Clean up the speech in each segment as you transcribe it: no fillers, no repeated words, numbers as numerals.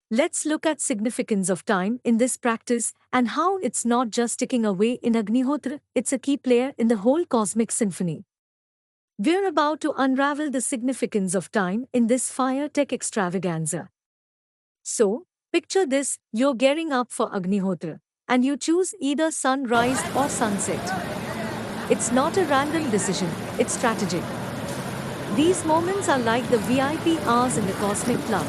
Let's look at significance of time in this practice and how it's not just ticking away in Agnihotra, it's a key player in the whole cosmic symphony. We're about to unravel the significance of time in this fire tech extravaganza. So, picture this, you're gearing up for Agnihotra, and you choose either sunrise or sunset. It's not a random decision, it's strategic. These moments are like the VIP hours in the cosmic club.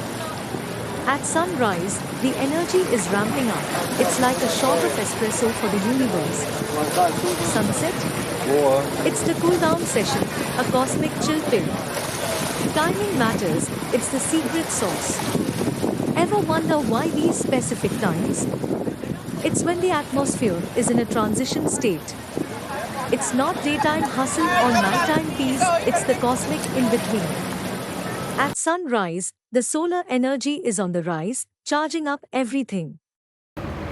At sunrise, the energy is ramping up. It's like a shot of espresso for the universe. Sunset? It's the cool down session, a cosmic chill pill. Timing matters, it's the secret sauce. Ever wonder why these specific times? It's when the atmosphere is in a transition state. It's not daytime hustle or nighttime peace, it's the cosmic in between. At sunrise, the solar energy is on the rise, charging up everything.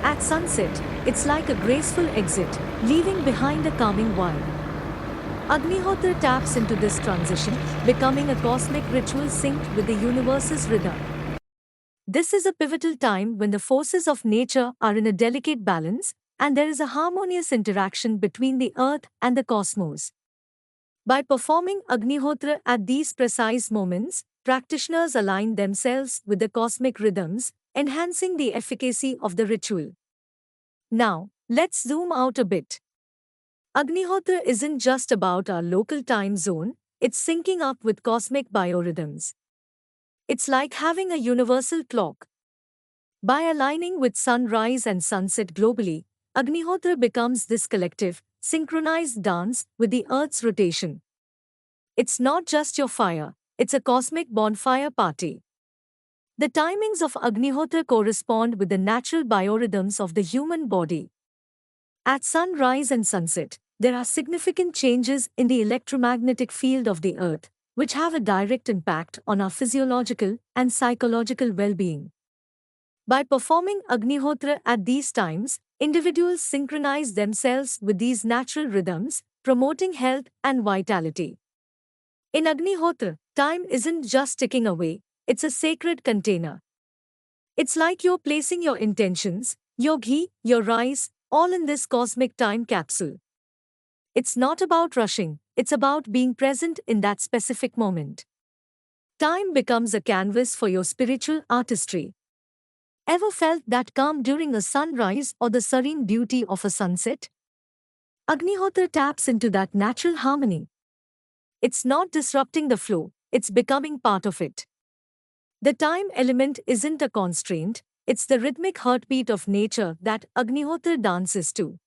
At sunset, it's like a graceful exit, leaving behind a calming while. Agnihotra taps into this transition, becoming a cosmic ritual synced with the universe's rhythm. This is a pivotal time when the forces of nature are in a delicate balance, and there is a harmonious interaction between the earth and the cosmos. By performing Agnihotra at these precise moments, practitioners align themselves with the cosmic rhythms, enhancing the efficacy of the ritual. Now, let's zoom out a bit. Agnihotra isn't just about our local time zone, it's syncing up with cosmic biorhythms. It's like having a universal clock. By aligning with sunrise and sunset globally, Agnihotra becomes this collective, synchronized dance with the Earth's rotation. It's not just your fire, it's a cosmic bonfire party. The timings of Agnihotra correspond with the natural biorhythms of the human body. At sunrise and sunset, there are significant changes in the electromagnetic field of the Earth, which have a direct impact on our physiological and psychological well-being. By performing Agnihotra at these times, individuals synchronize themselves with these natural rhythms, promoting health and vitality. In Agnihotra, time isn't just ticking away, it's a sacred container. It's like you're placing your intentions, your ghee, your rice, all in this cosmic time capsule. It's not about rushing, it's about being present in that specific moment. Time becomes a canvas for your spiritual artistry. Ever felt that calm during a sunrise or the serene beauty of a sunset? Agnihotra taps into that natural harmony. It's not disrupting the flow, it's becoming part of it. The time element isn't a constraint, it's the rhythmic heartbeat of nature that Agnihotra dances to.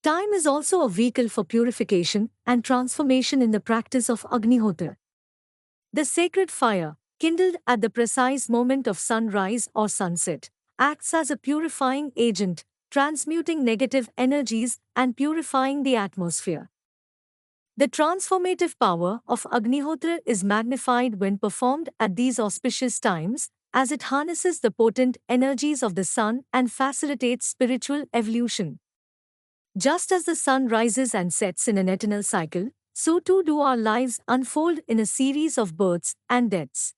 Time is also a vehicle for purification and transformation in the practice of Agnihotra. The sacred fire, kindled at the precise moment of sunrise or sunset, acts as a purifying agent, transmuting negative energies and purifying the atmosphere. The transformative power of Agnihotra is magnified when performed at these auspicious times, as it harnesses the potent energies of the sun and facilitates spiritual evolution. Just as the sun rises and sets in an eternal cycle, so too do our lives unfold in a series of births and deaths.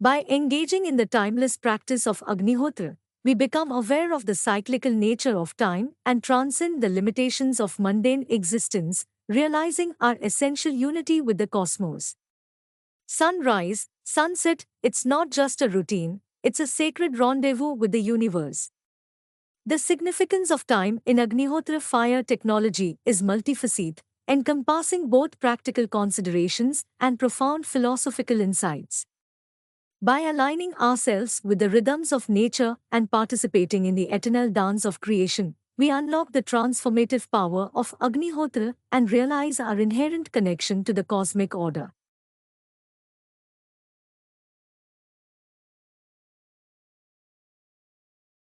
By engaging in the timeless practice of Agnihotra, we become aware of the cyclical nature of time and transcend the limitations of mundane existence, realizing our essential unity with the cosmos. Sunrise, sunset, it's not just a routine, it's a sacred rendezvous with the universe. The significance of time in Agnihotra fire technology is multifaceted, encompassing both practical considerations and profound philosophical insights. By aligning ourselves with the rhythms of nature and participating in the eternal dance of creation, we unlock the transformative power of Agnihotra and realize our inherent connection to the cosmic order.